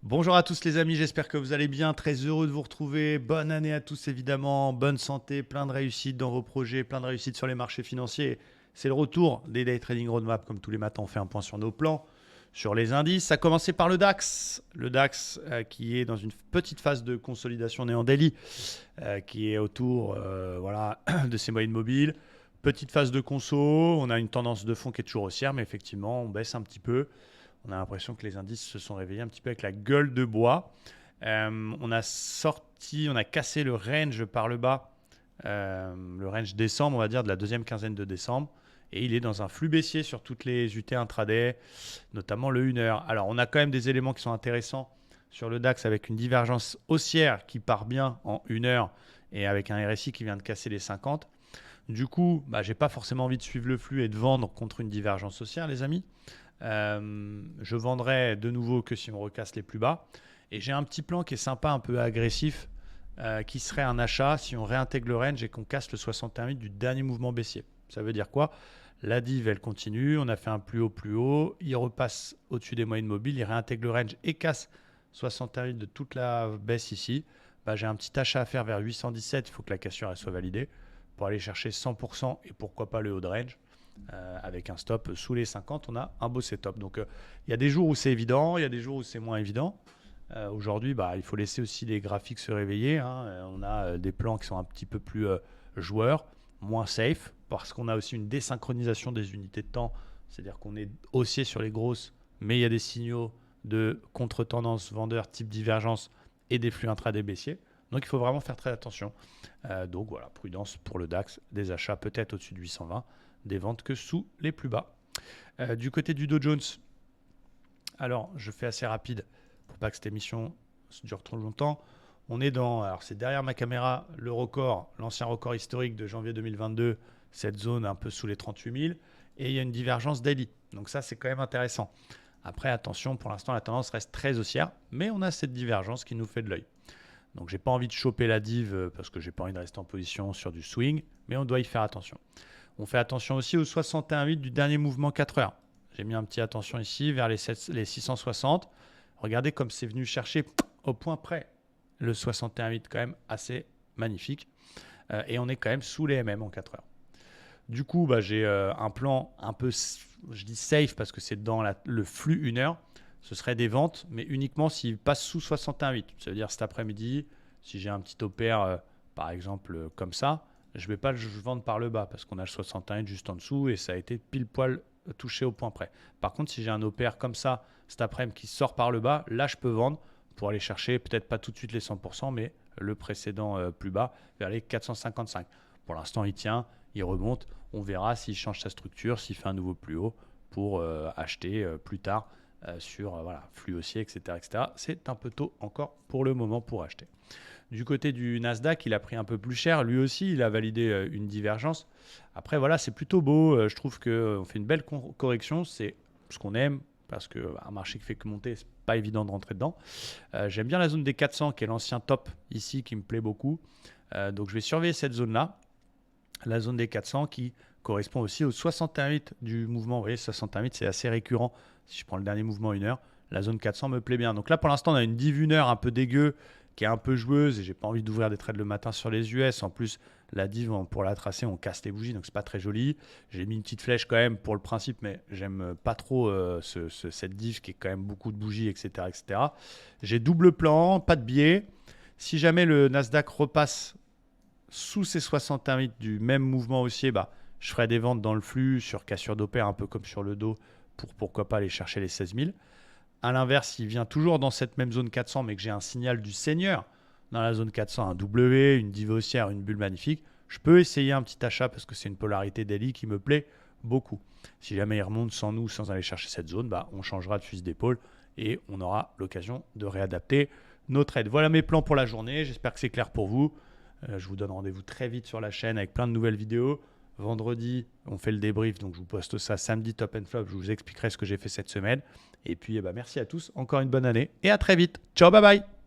Bonjour à tous les amis, j'espère que vous allez bien, très heureux de vous retrouver. Bonne année à tous évidemment, bonne santé, plein de réussites dans vos projets, plein de réussites sur les marchés financiers. C'est le retour des Day Trading Roadmap, comme tous les matins on fait un point sur nos plans, sur les indices. Ça a commencé par le DAX, qui est dans une petite phase de consolidation néant daily, qui est autour voilà, de ses moyennes mobiles. Petite phase de conso, on a une tendance de fond qui est toujours haussière, mais effectivement on baisse un petit peu. On a l'impression que les indices se sont réveillés un petit peu avec la gueule de bois. On a cassé le range par le bas, le range décembre, on va dire, de la deuxième quinzaine de décembre. Et il est dans un flux baissier sur toutes les UT intraday, notamment le 1 heure. Alors, on a quand même des éléments qui sont intéressants sur le DAX avec une divergence haussière qui part bien en 1 heure et avec un RSI qui vient de casser les 50. Du coup, je n'ai pas forcément envie de suivre le flux et de vendre contre une divergence haussière, les amis. Je vendrai de nouveau que si on recasse les plus bas. Et j'ai un petit plan qui est sympa, un peu agressif, qui serait un achat si on réintègre le range et qu'on casse le 61,8 du dernier mouvement baissier. Ça veut dire quoi? La div, elle continue. On a fait un plus haut. Il repasse au-dessus des moyennes mobiles. Il réintègre le range et casse 61,8 de toute la baisse ici. J'ai un petit achat à faire vers 817. Il faut que la cassure elle soit validée pour aller chercher 100% et pourquoi pas le haut de range. Avec un stop sous les 50, on a un beau setup. Donc il y a des jours où c'est évident, il y a des jours où c'est moins évident. Aujourd'hui, il faut laisser aussi les graphiques se réveiller, hein. On a des plans qui sont un petit peu plus joueurs, moins safe, parce qu'on a aussi une désynchronisation des unités de temps. C'est-à-dire qu'on est haussier sur les grosses, mais il y a des signaux de contre-tendance vendeur type divergence et des flux intraday baissiers. Donc il faut vraiment faire très attention. Donc voilà, prudence pour le DAX, des achats peut-être au-dessus de 820, des ventes que sous les plus bas. Du côté du Dow Jones, alors je fais assez rapide pour pas que cette émission dure trop longtemps. On est dans, alors c'est derrière ma caméra, le record, l'ancien record historique de janvier 2022, cette zone un peu sous les 38 000, et il y a une divergence daily. Donc ça c'est quand même intéressant. Après attention, pour l'instant la tendance reste très haussière, mais on a cette divergence qui nous fait de l'œil. Donc j'ai pas envie de choper la div parce que j'ai pas envie de rester en position sur du swing, mais on doit y faire attention. On fait attention aussi au 61,8 du dernier mouvement 4 heures. J'ai mis un petit attention ici vers les 660. Regardez comme c'est venu chercher au point près. Le 61,8 quand même assez magnifique. Et on est quand même sous les MM en 4 heures. Du coup, j'ai un plan un peu, je dis safe parce que c'est dans le flux 1 heure. Ce serait des ventes, mais uniquement s'il passe sous 61,8. Ça veut dire cet après-midi, si j'ai un petit opère, par exemple, comme ça, je ne vais pas le vendre par le bas parce qu'on a le 61 juste en dessous et ça a été pile poil touché au point près. Par contre, si j'ai un opère comme ça cet après-midi qui sort par le bas, là je peux vendre pour aller chercher peut-être pas tout de suite les 100%, mais le précédent plus bas vers les 455. Pour l'instant, il tient, il remonte. On verra s'il change sa structure, s'il fait un nouveau plus haut pour acheter plus tard sur flux haussier, etc., etc. C'est un peu tôt encore pour le moment pour acheter. Du côté du Nasdaq, il a pris un peu plus cher. Lui aussi, il a validé une divergence. Après, voilà, c'est plutôt beau. Je trouve qu'on fait une belle correction. C'est ce qu'on aime parce qu'un marché qui fait que monter, c'est pas évident de rentrer dedans. J'aime bien la zone des 400 qui est l'ancien top ici qui me plaît beaucoup. Donc, je vais surveiller cette zone-là. La zone des 400 qui correspond aussi au 61,8 du mouvement. Vous voyez, 61,8, c'est assez récurrent. Si je prends le dernier mouvement 1 heure, la zone 400 me plaît bien. Donc là, pour l'instant, on a une div 1 heure un peu dégueu qui est un peu joueuse et j'ai pas envie d'ouvrir des trades le matin sur les US. En plus, la div, pour la tracer, on casse les bougies, donc c'est pas très joli. J'ai mis une petite flèche quand même pour le principe, mais j'aime pas trop cette div qui est quand même beaucoup de bougies, etc., etc. J'ai double plan, pas de biais. Si jamais le Nasdaq repasse sous ces 61,8 du même mouvement haussier, je ferai des ventes dans le flux sur cassure d'opère, un peu comme sur le dos, pour pourquoi pas aller chercher les 16 000. A l'inverse, s'il vient toujours dans cette même zone 400, mais que j'ai un signal du seigneur dans la zone 400, un W, une div haussière, une bulle magnifique, je peux essayer un petit achat parce que c'est une polarité daily qui me plaît beaucoup. Si jamais il remonte sans nous, sans aller chercher cette zone, on changera de fusil d'épaule et on aura l'occasion de réadapter nos trades. Voilà mes plans pour la journée. J'espère que c'est clair pour vous. Je vous donne rendez-vous très vite sur la chaîne avec plein de nouvelles vidéos. Vendredi, on fait le débrief, donc je vous poste ça samedi top and flop. Je vous expliquerai ce que j'ai fait cette semaine. Et puis, merci à tous, encore une bonne année et à très vite. Ciao, bye bye.